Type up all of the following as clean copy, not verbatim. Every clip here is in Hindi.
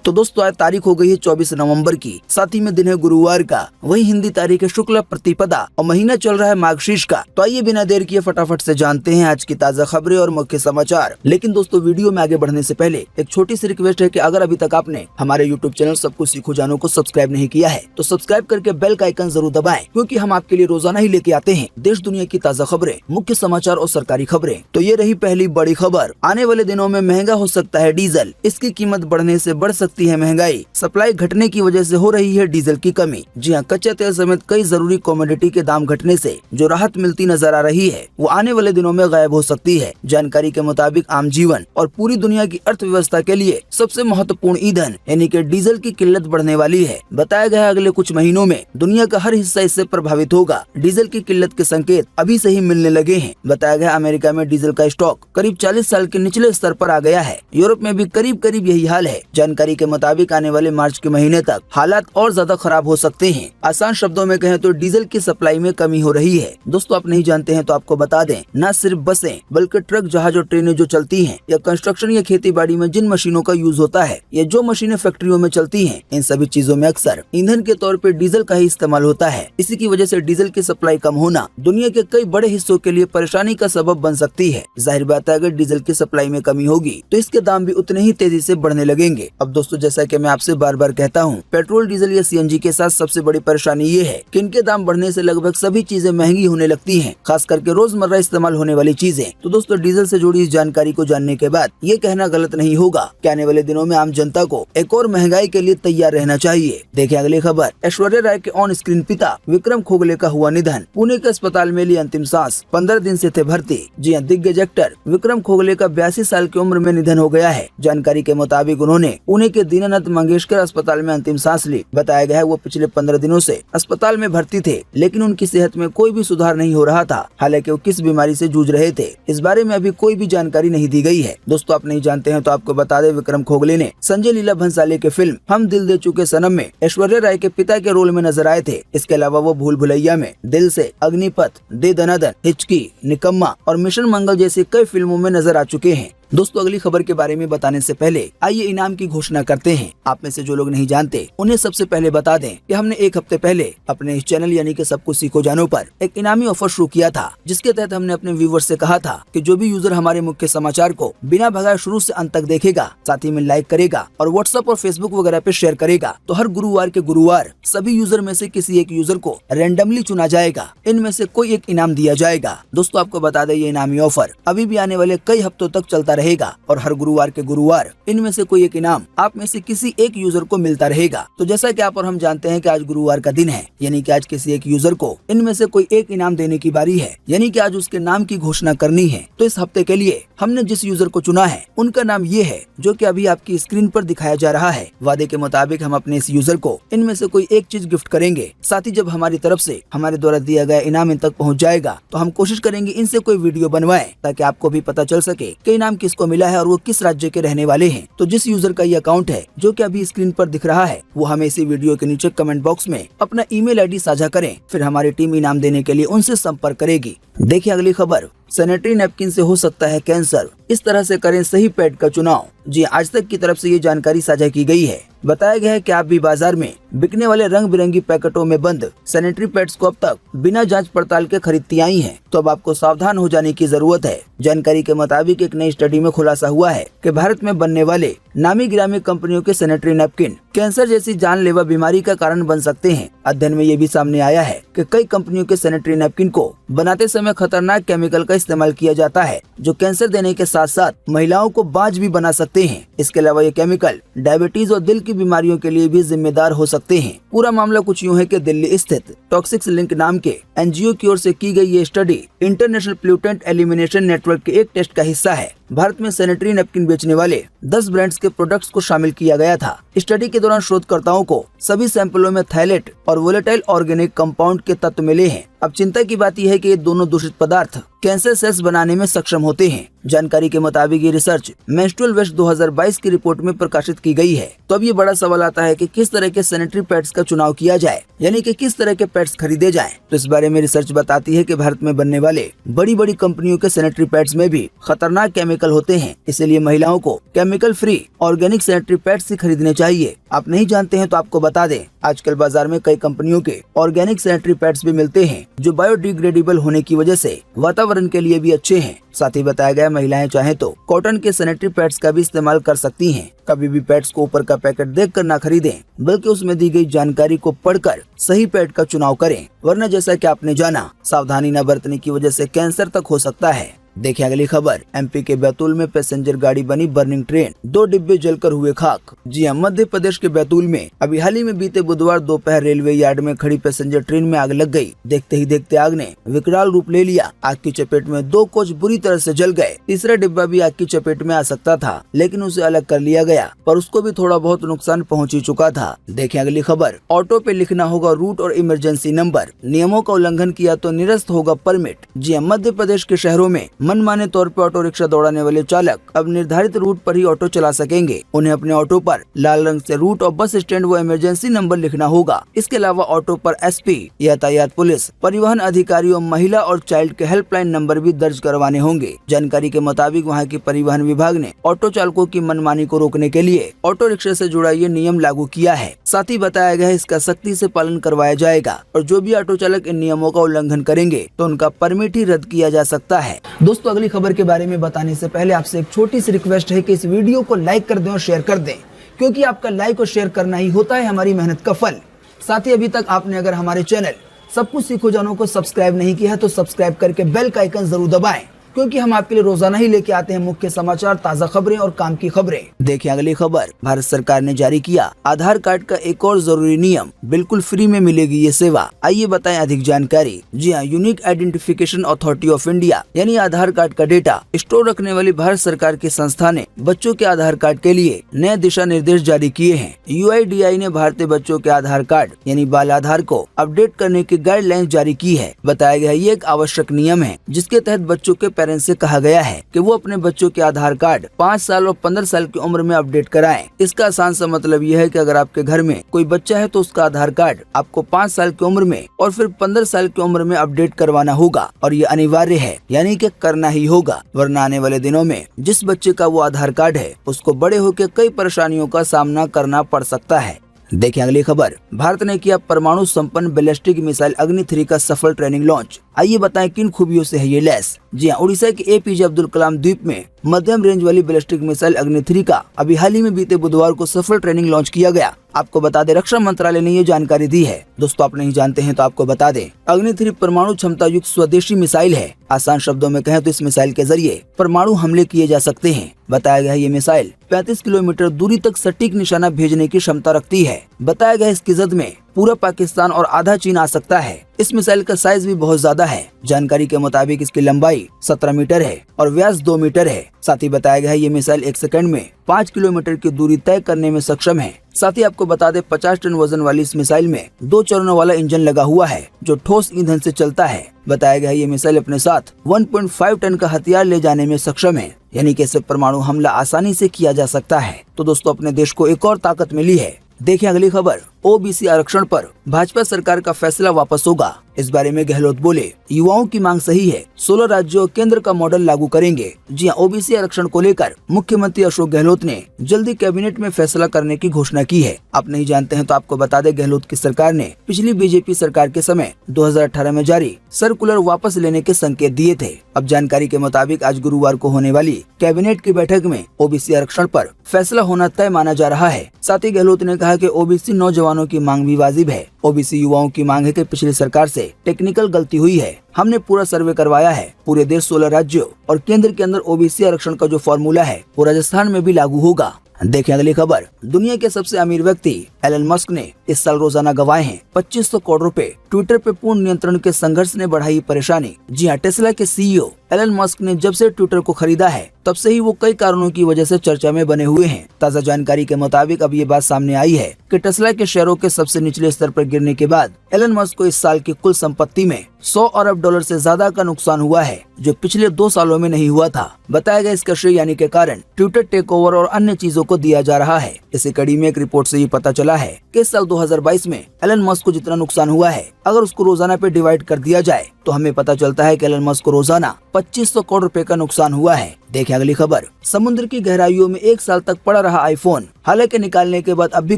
तो दोस्तों आज तारीख हो गई है 24 नवंबर की, साथ ही में दिन है गुरुवार का, वही हिंदी तारीख है शुक्ल प्रतिपदा और महीना चल रहा है माघशीर्ष का। तो आइए बिना देर किए फटाफट से जानते हैं आज की ताज़ा खबरें और मुख्य समाचार। लेकिन दोस्तों वीडियो में आगे बढ़ने से पहले एक छोटी सी रिक्वेस्ट है कि अगर अभी तक आपने हमारे यूट्यूब चैनल सब कुछ सीखो जानो को सब्सक्राइब नहीं किया है तो सब्सक्राइब करके बेल का आइकन जरूर दबाएं, क्योंकि हम आपके लिए रोजाना ही लेके आते हैं देश दुनिया की ताज़ा खबरें, मुख्य समाचार और सरकारी खबरें। तो ये रही पहली बड़ी खबर। आने वाले दिनों में महंगा हो सकता है डीजल, इसकी कीमत बढ़ने से बढ़ सकती है महंगाई। सप्लाई घटने की वजह से हो रही है डीजल की कमी। जी हां, कच्चे तेल समेत कई जरूरी कमोडिटी के दाम घटने से जो राहत मिलती नजर आ रही है वो आने वाले दिनों में गायब हो सकती है। जानकारी के मुताबिक आम जीवन और पूरी दुनिया की अर्थव्यवस्था के लिए सबसे महत्वपूर्ण ईंधन यानी कि डीजल की किल्लत बढ़ने वाली है। बताया गया है अगले कुछ महीनों में दुनिया का हर हिस्सा इससे प्रभावित होगा। डीजल की किल्लत के संकेत अभी से ही मिलने लगे हैं। बताया गया अमेरिका में डीजल का स्टॉक करीब 40 साल के निचले स्तर पर आ गया है। यूरोप में भी करीब करीब यही हाल है। जानकारी के मुताबिक आने वाले मार्च के महीने तक हालात और ज्यादा खराब हो सकते हैं। आसान शब्दों में कहें तो डीजल की सप्लाई में कमी हो रही है। दोस्तों आप नहीं जानते हैं तो आपको बता दें, न सिर्फ बसें बल्कि ट्रक, जहाज और ट्रेनें जो चलती हैं या कंस्ट्रक्शन या खेती बाड़ी में जिन मशीनों का यूज होता है या जो मशीनें फैक्ट्रियों में चलती हैं, इन सभी चीजों में अक्सर ईंधन के तौर पर डीजल का ही इस्तेमाल होता है। इसी की वजह से डीजल की सप्लाई कम होना दुनिया के कई बड़े हिस्सों के लिए परेशानी का सबब बन सकती है। जाहिर बात है अगर डीजल की सप्लाई में कमी होगी तो इसके दाम भी उतने ही तेजी से बढ़ने लगेंगे। अब दोस्तों जैसा कि मैं आपसे बार बार कहता हूँ, पेट्रोल, डीजल या सीएनजी के साथ सबसे बड़ी परेशानी ये है कि इनके दाम बढ़ने से लगभग सभी चीजें महंगी होने लगती हैं, खास करके रोजमर्रा इस्तेमाल होने वाली चीजें। तो दोस्तों डीजल से जुड़ी इस जानकारी को जानने के बाद ये कहना गलत नहीं होगा कि आने वाले दिनों में आम जनता को एक और महंगाई के लिए तैयार रहना चाहिए। देखिए अगली खबर। ऐश्वर्या राय के ऑन स्क्रीन पिता विक्रम खोगले का हुआ निधन। पुणे के अस्पताल में ली अंतिम सांस, 15 दिन से थे भर्ती। जी हाँ, दिग्गज एक्टर विक्रम खोगले का 82 साल की उम्र में निधन हो गया है। जानकारी के मुताबिक उन्होंने पुणे के दीनानाथ मंगेशकर अस्पताल में अंतिम सांस ली। बताया गया है वो पिछले 15 दिनों से अस्पताल में भर्ती थे, लेकिन उनकी सेहत में कोई भी सुधार नहीं हो रहा था। हालांकि वो किस बीमारी से जूझ रहे थे इस बारे में अभी कोई भी जानकारी नहीं दी गई है। दोस्तों आप नहीं जानते हैं तो आपको बता दें, विक्रम खोगले ने संजय लीला भंसाली के फिल्म हम दिल दे चुके सनम में ऐश्वर्या राय के पिता के रोल में नजर आए थे। इसके अलावा वो भूल भुलैया में, दिल से, अग्निपथ, दे दनादन, हिचकी, निकम्मा और मिशन मंगल जैसी कई फिल्मों में नजर आ चुके हैं। दोस्तों अगली खबर के बारे में बताने से पहले आइए इनाम की घोषणा करते हैं। आप में से जो लोग नहीं जानते उन्हें सबसे पहले बता दें कि हमने एक हफ्ते पहले अपने इस चैनल यानी कि सब कुछ सीखो जानो पर एक इनामी ऑफर शुरू किया था, जिसके तहत हमने अपने व्यूवर्स से कहा था कि जो भी यूजर हमारे मुख्य समाचार को बिना भगाए शुरू से अंत तक देखेगा, साथ ही में लाइक करेगा और व्हाट्सएप और फेसबुक वगैरह पे शेयर करेगा, तो हर गुरुवार के गुरुवार सभी यूजर में से किसी एक यूजर को रैंडमली चुना जाएगा। इनमें से कोई एक इनाम दिया जाएगा। दोस्तों आपको बता दें ये इनामी ऑफर अभी भी आने वाले कई हफ्तों तक चलता रहेगा और हर गुरुवार के गुरुवार इनमें से कोई एक इनाम आप में से किसी एक यूजर को मिलता रहेगा। तो जैसा कि आप और हम जानते हैं कि आज गुरुवार का दिन है, यानी कि आज किसी एक यूजर को इनमें से कोई एक इनाम देने की बारी है, यानी कि आज उसके नाम की घोषणा करनी है। तो इस हफ्ते के लिए हमने जिस यूजर को चुना है उनका नाम ये है जो कि अभी आपकी स्क्रीन पर दिखाया जा रहा है। वादे के मुताबिक हम अपने इस यूजर को इनमें से कोई एक चीज गिफ्ट करेंगे। साथ ही जब हमारी तरफ से हमारे द्वारा दिया गया इनाम इन तक पहुँच जाएगा तो हम कोशिश करेंगे इनसे कोई वीडियो बनवाएं, ताकि आपको भी पता चल सके कि इनाम किसको मिला है और वो किस राज्य के रहने वाले हैं। तो जिस यूजर का ये अकाउंट है जो कि अभी स्क्रीन पर दिख रहा है, वो हमें इसी वीडियो के नीचे कमेंट बॉक्स में अपना ईमेल आईडी साझा करें, फिर हमारी टीम इनाम देने के लिए उनसे संपर्क करेगी। देखिए अगली खबर। सैनिटरी नैपकिन से हो सकता है कैंसर, इस तरह से करें सही पैड का चुनाव। जी आज तक की तरफ से ये जानकारी साझा की गई है। बताया गया है कि आप भी बाजार में बिकने वाले रंग बिरंगी पैकेटों में बंद सैनिटरी पैड्स को अब तक बिना जांच पड़ताल के खरीदती आई हैं, तो अब आपको सावधान हो जाने की जरूरत है। जानकारी के मुताबिक एक नई स्टडी में खुलासा हुआ है कि भारत में बनने वाले नामी गिरामी कंपनियों के सैनिटरी नैपकिन कैंसर जैसी जानलेवा बीमारी का कारण बन सकते हैं। अध्ययन में ये भी सामने आया है कि कई कंपनियों के सैनिटरी नैपकिन को बनाते समय खतरनाक केमिकल का इस्तेमाल किया जाता है, जो कैंसर देने के साथ साथ महिलाओं को बांझ भी बना सकते हैं। इसके अलावा ये केमिकल डायबिटीज और दिल की बीमारियों के लिए भी जिम्मेदार हो सकते हैं। पूरा मामला कुछ यूँ है कि दिल्ली स्थित टॉक्सिक्स लिंक नाम के एनजीओ की ओर से की गई ये स्टडी इंटरनेशनल प्लूटेंट एलिमिनेशन नेटवर्क के एक टेस्ट का हिस्सा है। भारत में सैनिटरी नैपकिन बेचने वाले 10 ब्रांड्स के प्रोडक्ट्स को शामिल किया गया था। स्टडी के दौरान शोधकर्ताओं को सभी सैंपलों में थायलेट और वोलेटाइल ऑर्गेनिक कंपाउंड के तत्व मिले हैं। अब चिंता की बात यह है कि ये दोनों दूषित पदार्थ कैंसर सेल्स बनाने में सक्षम होते हैं। जानकारी के मुताबिक ये रिसर्च मेंस्ट्रुअल वेस्ट 2022 की रिपोर्ट में प्रकाशित की गई है। तो अब ये बड़ा सवाल आता है कि किस तरह के सैनिटरी पैड्स का चुनाव किया जाए, यानी कि किस तरह के पैड्स खरीदे जाएं। तो इस बारे में रिसर्च बताती है कि भारत में बनने वाले बड़ी बड़ी कंपनियों के सैनिटरी पैड्स में भी खतरनाक केमिकल होते हैं, इसलिए महिलाओं को chemical free organic sanitary pads ही खरीदने चाहिए। आप नहीं जानते हैं तो आपको बता दें, आजकल बाजार में कई कंपनियों के ऑर्गेनिक सैनिटरी पैड्स भी मिलते हैं जो बायोडिग्रेडेबल होने की वजह से वातावरण के लिए भी अच्छे हैं। साथ ही बताया गया महिलाएं चाहें तो कॉटन के सैनिटरी पैड्स का भी इस्तेमाल कर सकती हैं। कभी भी पैड्स को ऊपर का पैकेट देखकर ना खरीदें, बल्कि उसमें दी गई जानकारी को पढ़कर सही पैड का चुनाव करें, वरना जैसा कि आपने जाना, सावधानी न बरतने की वजह से कैंसर तक हो सकता है। देखिए अगली खबर। एमपी के बैतूल में पैसेंजर गाड़ी बनी बर्निंग ट्रेन, 2 डिब्बे जलकर हुए खाक। जी हां, मध्य प्रदेश के बैतूल में अभी हाल ही में बीते बुधवार दोपहर रेलवे यार्ड में खड़ी पैसेंजर ट्रेन में आग लग गई। देखते ही देखते आग ने विकराल रूप ले लिया। आग की चपेट में 2 कोच बुरी तरह से जल गए। तीसरा डिब्बा भी आग की चपेट में आ सकता था, लेकिन उसे अलग कर लिया गया, पर उसको भी थोड़ा बहुत नुकसान पहुँच ही चुका था। देखिए अगली खबर। ऑटो पे लिखना होगा रूट और इमरजेंसी नंबर, नियमों का उल्लंघन किया तो निरस्त होगा परमिट। जी हां, मध्य प्रदेश के शहरों में मनमाने तौर पर ऑटो रिक्शा दौड़ाने वाले चालक अब निर्धारित रूट पर ही ऑटो चला सकेंगे। उन्हें अपने ऑटो पर लाल रंग से रूट और बस स्टैंड व इमरजेंसी नंबर लिखना होगा। इसके अलावा ऑटो पर एसपी, यातायात पुलिस, परिवहन अधिकारियों, महिला और चाइल्ड के हेल्पलाइन नंबर भी दर्ज करवाने होंगे। जानकारी के मुताबिक वहां के परिवहन विभाग ने ऑटो चालकों की मनमानी को रोकने के लिए ऑटो रिक्शा से जुड़ा ये नियम लागू किया है। साथ ही बताया गया है इसका सख्ती से पालन करवाया जाएगा और जो भी ऑटो चालक इन नियमों का उल्लंघन करेंगे तो उनका परमिट ही रद्द किया जा सकता है। दोस्तों, अगली खबर के बारे में बताने से पहले आपसे एक छोटी सी रिक्वेस्ट है कि इस वीडियो को लाइक कर दें और शेयर कर दें, क्योंकि आपका लाइक और शेयर करना ही होता है हमारी मेहनत का फल। साथ ही अभी तक आपने अगर हमारे चैनल सब कुछ सीखो जानो को सब्सक्राइब नहीं किया है तो सब्सक्राइब करके बेल का आइकन जरूर दबाएं, क्योंकि हम आपके लिए रोजाना ही लेके आते हैं मुख्य समाचार, ताजा खबरें और काम की खबरें। देखिए अगली खबर। भारत सरकार ने जारी किया आधार कार्ड का एक और जरूरी नियम, बिल्कुल फ्री में मिलेगी ये सेवा। आइए बताएं अधिक जानकारी। जी हाँ, unique identification authority of India यानी आधार कार्ड का डेटा स्टोर रखने वाली भारत सरकार की संस्था ने बच्चों के आधार कार्ड के लिए नए दिशा निर्देश जारी किए हैं। UIDAI ने भारतीय बच्चों के आधार कार्ड यानी बाल आधार को अपडेट करने की गाइडलाइंस जारी की है। बताया गया ये एक आवश्यक नियम है जिसके तहत बच्चों के पेरेंट्स से कहा गया है कि वो अपने बच्चों के आधार कार्ड 5 साल और 15 साल की उम्र में अपडेट कराएं। इसका आसान सा मतलब यह है कि अगर आपके घर में कोई बच्चा है तो उसका आधार कार्ड आपको 5 साल की उम्र में और फिर 15 साल की उम्र में अपडेट करवाना होगा और ये अनिवार्य है, यानी कि करना ही होगा, वरना आने वाले दिनों में जिस बच्चे का वो आधार कार्ड है उसको बड़े होकर कई परेशानियों का सामना करना पड़ सकता है। देखिए अगली खबर। भारत ने किया परमाणु संपन्न बैलिस्टिक मिसाइल अग्नि 3 का सफल ट्रेनिंग लॉन्च। आइए बताएं किन खूबियों से है ये लैस। जी हाँ, उड़ीसा के APJ अब्दुल कलाम द्वीप में मध्यम रेंज वाली बैलिस्टिक मिसाइल अग्नि 3 का अभी हाल ही में बीते बुधवार को सफल ट्रेनिंग लॉन्च किया गया। आपको बता दें, रक्षा मंत्रालय ने ये जानकारी दी है। दोस्तों, आप नहीं जानते हैं तो आपको बता दें, अग्नि 3 परमाणु क्षमता युक्त स्वदेशी मिसाइल है। आसान शब्दों में कहें तो इस मिसाइल के जरिए परमाणु हमले किए जा सकते हैं। बताया गया है ये मिसाइल 35 किलोमीटर दूरी तक सटीक निशाना भेजने की क्षमता रखती है। बताया गया इसकी जद में पूरा पाकिस्तान और आधा चीन आ सकता है। इस मिसाइल का साइज भी बहुत ज्यादा है। जानकारी के मुताबिक इसकी लंबाई 17 मीटर है और व्यास 2 मीटर है। साथ ही बताया गया है ये मिसाइल 1 सेकंड में 5 किलोमीटर की दूरी तय करने में सक्षम है। साथ ही आपको बता दें, 50 टन वजन वाली इस मिसाइल में 2 चरणों वाला इंजन लगा हुआ है जो ठोस ईंधन से चलता है। बताया गया है ये मिसाइल अपने साथ 1.5 टन का हथियार ले जाने में सक्षम है, यानी कि इससे परमाणु हमला आसानी से किया जा सकता है। तो दोस्तों, अपने देश को एक और ताकत मिली है। देखिए अगली खबर। OBC आरक्षण पर भाजपा सरकार का फैसला वापस होगा। इस बारे में गहलोत बोले, युवाओं की मांग सही है, 16 राज्यों और केंद्र का मॉडल लागू करेंगे। जी हाँ, OBC आरक्षण को लेकर मुख्यमंत्री अशोक गहलोत ने जल्दी कैबिनेट में फैसला करने की घोषणा की है। आप नहीं जानते हैं तो आपको बता दें, गहलोत की सरकार ने पिछली BJP सरकार के समय 2018 में जारी सर्कुलर वापस लेने के संकेत दिए थे। अब जानकारी के मुताबिक आज गुरुवार को होने वाली कैबिनेट की बैठक में OBC आरक्षण पर फैसला होना तय माना जा रहा है। साथ ही गहलोत ने कहा कि OBC नौजवानों की मांग भी वाजिब है। OBC युवाओं की मांग है कि पिछली सरकार से टेक्निकल गलती हुई है। हमने पूरा सर्वे करवाया है। पूरे देश 16 राज्यों और केंद्र के अंदर OBC आरक्षण का जो फॉर्मूला है वो राजस्थान में भी लागू होगा। देखें अगली खबर। दुनिया के सबसे अमीर व्यक्ति एलन मस्क ने इस साल रोजाना गंवाए हैं 2500 करोड़ रुपए। ट्विटर पे पूर्ण नियंत्रण के संघर्ष ने बढ़ाई परेशानी। जी हाँ, टेस्ला के सीईओ एलन मस्क ने जब से ट्विटर को खरीदा है तब से ही वो कई कारणों की वजह से चर्चा में बने हुए हैं। ताज़ा जानकारी के मुताबिक अब ये बात सामने आई है कि टेस्ला के शेयरों के सबसे निचले स्तर पर गिरने के बाद एलन मस्क को इस साल की कुल संपत्ति में 100 अरब डॉलर से ज्यादा का नुकसान हुआ है, जो पिछले 2 सालों में नहीं हुआ था। बताया गया इसका श्रेय यानी के कारण ट्विटर टेक ओवर और अन्य चीजों को दिया जा रहा है। इसी कड़ी में एक रिपोर्ट से ये पता चला है कि इस साल 2022 में एलन मस्क को जितना नुकसान हुआ है, अगर उसको रोजाना पे डिवाइड कर दिया जाए तो हमें पता चलता है कि एलन मस्क को रोजाना 2500 करोड़ रुपए का नुकसान हुआ है। देखिए अगली खबर। समुद्र की गहराइयों में 1 साल तक पड़ा रहा आईफोन हालांकि निकालने के बाद अब भी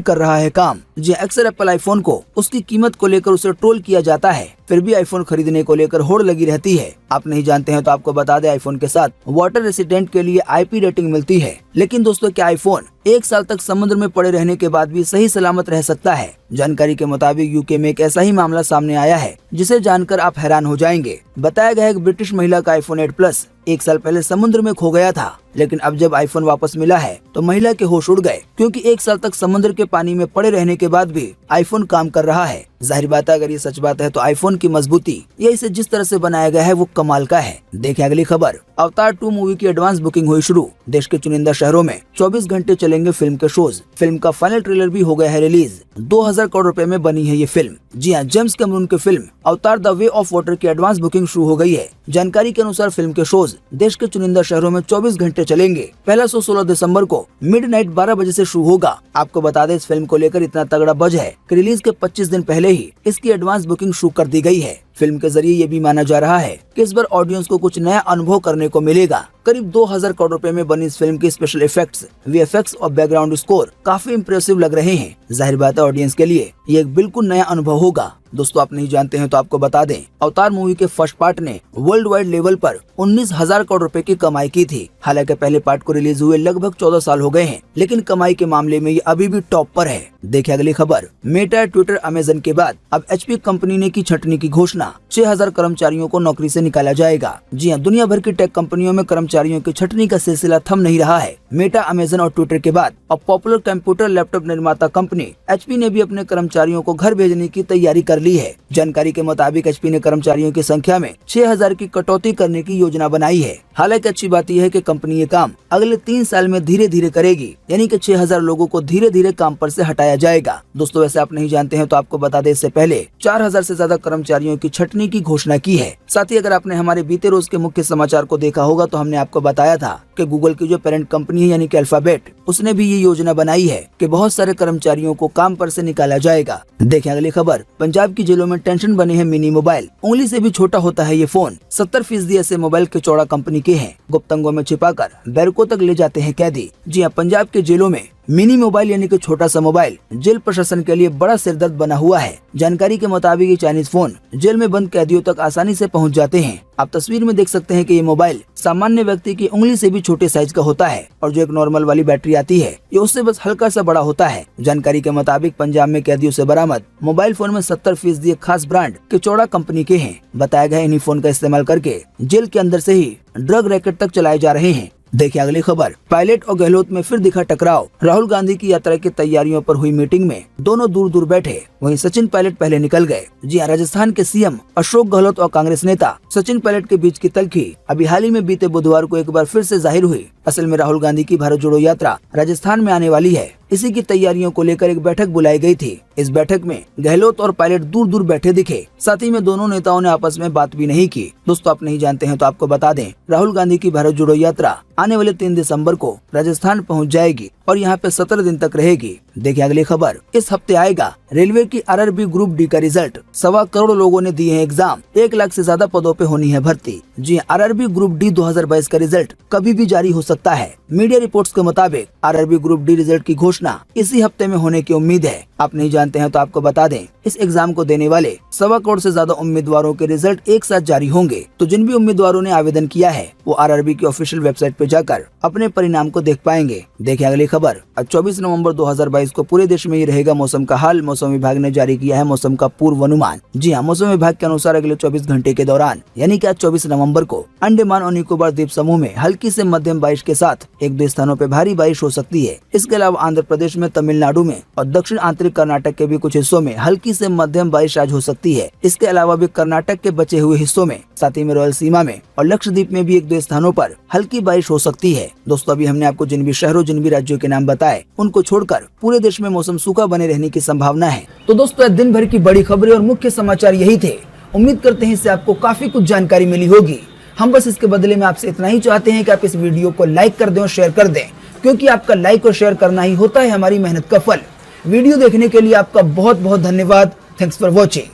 कर रहा है काम। जी अक्सर एप्पल आईफोन को उसकी कीमत को लेकर उसे ट्रोल किया जाता है, फिर भी आईफोन खरीदने को लेकर होड़ लगी रहती है। आप नहीं जानते हैं तो आपको बता दें, आईफोन के साथ वाटर रेसिडेंट के लिए IP रेटिंग मिलती है। लेकिन दोस्तों, क्या आईफोन 1 साल तक समुद्र में पड़े रहने के बाद भी सही सलामत रह सकता है? जानकारी के मुताबिक यूके में एक ऐसा ही मामला सामने आया है जिसे जानकर आप हैरान हो जाएंगे। बताया गया है कि ब्रिटिश महिला का आईफोन 8 प्लस 1 साल पहले समुद्र में खो गया था, लेकिन अब जब आईफोन वापस मिला है तो महिला के होश उड़ गए, क्योंकि 1 साल तक समुद्र के पानी में पड़े रहने के बाद भी आईफोन काम कर रहा है। जाहिर बात है, अगर ये सच बात है तो आईफोन की मजबूती या इसे जिस तरह से बनाया गया है वो कमाल का है। देखिए अगली खबर। अवतार 2 मूवी की एडवांस बुकिंग हुई शुरू। देश के चुनिंदा शहरों में 24 घंटे चलेंगे फिल्म के शोज। फिल्म का फाइनल ट्रेलर भी हो गया है रिलीज। 2000 करोड़ रुपए में बनी है ये फिल्म। जी हाँ, जेम्स कैमरून की फिल्म अवतार द वे ऑफ वाटर की एडवांस बुकिंग शुरू हो गई है। जानकारी के अनुसार फिल्म के शोज देश के चुनिंदा शहरों में 24 घंटे चलेंगे। पहला शो 16 दिसंबर को मिडनाइट 12 बजे से शुरू होगा। आपको बता दें, इस फिल्म को लेकर इतना तगड़ा बज है कि रिलीज के 25 दिन पहले ही इसकी एडवांस बुकिंग शुरू कर दी गई है। फिल्म के जरिए ये भी माना जा रहा है कि इस बार ऑडियंस को कुछ नया अनुभव करने को मिलेगा। करीब 2000 करोड़ रुपए में बनी इस फिल्म की स्पेशल इफेक्ट्स, VFX और बैकग्राउंड स्कोर काफी इम्प्रेसिव लग रहे हैं। जाहिर बात है, ऑडियंस के लिए ये एक बिल्कुल नया अनुभव होगा। दोस्तों, आप नहीं जानते हैं तो आपको बता दें, अवतार मूवी के फर्स्ट पार्ट ने वर्ल्ड वाइड लेवल पर 19,000 करोड़ रुपए की कमाई की थी। हालांकि पहले पार्ट को रिलीज हुए लगभग 14 साल हो गए हैं, लेकिन कमाई के मामले में ये अभी भी टॉप पर है। देखिए अगली खबर। मेटा, ट्विटर, अमेजन के बाद अब HP कंपनी ने की छंटनी की घोषणा। 6000 कर्मचारियों को नौकरी से निकाला जाएगा। जी हाँ, दुनिया भर की टेक कंपनियों में कर्मचारियों की छंटनी का सिलसिला थम नहीं रहा है। मेटा, अमेजन और ट्विटर के बाद अब पॉपुलर कंप्यूटर लैपटॉप निर्माता कंपनी HP ने भी अपने कर्मचारियों को घर भेजने की तैयारी कर ली है। जानकारी के मुताबिक HP ने कर्मचारियों की संख्या में 6000 की कटौती करने की योजना बनाई है। हालांकि अच्छी बात यह है कि कंपनी ये काम अगले 3 साल में धीरे धीरे करेगी, यानी कि 6000 लोगों को धीरे धीरे काम पर से हटाया जाएगा। दोस्तों, वैसे आप नहीं जानते हैं तो आपको बता दें, इससे पहले 4000 से ज्यादा कर्मचारियों की छंटनी की घोषणा की है। साथ ही अगर आपने हमारे बीते रोज के मुख्य समाचार को देखा होगा तो हमने आपको बताया था कि गूगल की जो पेरेंट कंपनी है यानी कि अल्फाबेट, उसने भी ये योजना बनाई है कि बहुत सारे कर्मचारियों को काम पर से निकाला जाएगा। देखें अगली खबर। पंजाब की जेलों में टेंशन बने हैं मिनी मोबाइल। उंगली से भी छोटा होता है ये फोन। 70% ऐसे मोबाइल के चौड़ा कंपनी के हैं। गुप्तंगों में छिपाकर बैरकों तक ले जाते हैं कैदी। जी हाँ, पंजाब के जेलों में मिनी मोबाइल यानी कि छोटा सा मोबाइल जेल प्रशासन के लिए बड़ा सिरदर्द बना हुआ है। जानकारी के मुताबिक ये चाइनीज फोन जेल में बंद कैदियों तक आसानी से पहुंच जाते हैं। आप तस्वीर में देख सकते हैं कि ये मोबाइल सामान्य व्यक्ति की उंगली से भी छोटे साइज का होता है और जो एक नॉर्मल वाली बैटरी आती है ये उससे बस हल्का सा बड़ा होता है। जानकारी के मुताबिक पंजाब में कैदियों से बरामद मोबाइल फोन में 70% खास ब्रांड के चौड़ा कंपनी के हैं। बताया गया इन्हीं फोन का इस्तेमाल करके जेल के अंदर से ही ड्रग रैकेट तक चलाए जा रहे हैं। देखिए अगली खबर। पायलट और गहलोत में फिर दिखा टकराव। राहुल गांधी की यात्रा की तैयारियों पर हुई मीटिंग में दोनों दूर दूर बैठे, वहीं सचिन पायलट पहले निकल गए। जी हाँ, राजस्थान के CM अशोक गहलोत और कांग्रेस नेता सचिन पायलट के बीच की तल्खी अभी हाल ही में बीते बुधवार को एक बार फिर से जाहिर हुई। असल में राहुल गांधी की भारत जोड़ो यात्रा राजस्थान में आने वाली है। इसी की तैयारियों को लेकर एक बैठक बुलाई गई थी। इस बैठक में गहलोत और पायलट दूर दूर बैठे दिखे। साथ ही में दोनों नेताओं ने आपस में बात भी नहीं की। दोस्तों, आप नहीं जानते हैं तो आपको बता दें, राहुल गांधी की भारत जोड़ो यात्रा आने वाले 3 दिसंबर को राजस्थान पहुंच जाएगी और यहाँ पे 17 दिन तक रहेगी। देखिए अगली खबर। इस हफ्ते आएगा रेलवे की RRB ग्रुप D का रिजल्ट। 1.25 करोड़ लोगों ने दिए हैं एग्जाम। 1 लाख से ज्यादा पदों पे होनी है भर्ती। जी RRB ग्रुप D 2022 का रिजल्ट कभी भी जारी हो सकता है। मीडिया रिपोर्ट्स के मुताबिक RRB ग्रुप D रिजल्ट की घोषणा इसी हफ्ते में होने की उम्मीद है। आप नहीं जानते हैं तो आपको बता दें, इस एग्जाम को देने वाले 1.25 करोड़ से ज्यादा उम्मीदवारों के रिजल्ट एक साथ जारी होंगे। तो जिन भी उम्मीदवारों ने आवेदन किया है वो RRB की ऑफिशियल वेबसाइट पे जाकर अपने परिणाम को देख पाएंगे। देखिए अगली खबर। 24 नवंबर 2022 28 को पूरे देश में ही रहेगा मौसम का हाल। मौसम विभाग ने जारी किया है मौसम का पूर्वानुमान। जी हाँ, मौसम विभाग के अनुसार अगले 24 घंटे के दौरान यानी कि आज 24 नवंबर को अंडमान और निकोबार द्वीप समूह में हल्की से मध्यम बारिश के साथ एक दो स्थानों पर भारी बारिश हो सकती है। इसके अलावा आंध्र प्रदेश में, तमिलनाडु में और दक्षिण आंतरिक कर्नाटक के भी कुछ हिस्सों में हल्की से मध्यम बारिश आज हो सकती है। इसके अलावा भी कर्नाटक के बचे हुए हिस्सों में, साथ ही में रॉयल सीमा में और लक्षद्वीप में भी एक दो स्थानों पर हल्की बारिश हो सकती है। दोस्तों, अभी हमने आपको जिन भी शहरों, जिन भी राज्यों के नाम बताए, उनको छोड़कर पूरे देश में मौसम सूखा बने रहने की संभावना है। तो दोस्तों, दिन भर की बड़ी खबरें और मुख्य समाचार यही थे। उम्मीद करते हैं इससे आपको काफी कुछ जानकारी मिली होगी। हम बस इसके बदले में आपसे इतना ही चाहते हैं कि आप इस वीडियो को लाइक कर दें और शेयर कर दें, क्योंकि आपका लाइक और शेयर करना ही होता है हमारी मेहनत का फल। वीडियो देखने के लिए आपका बहुत बहुत धन्यवाद। Thanks for watching.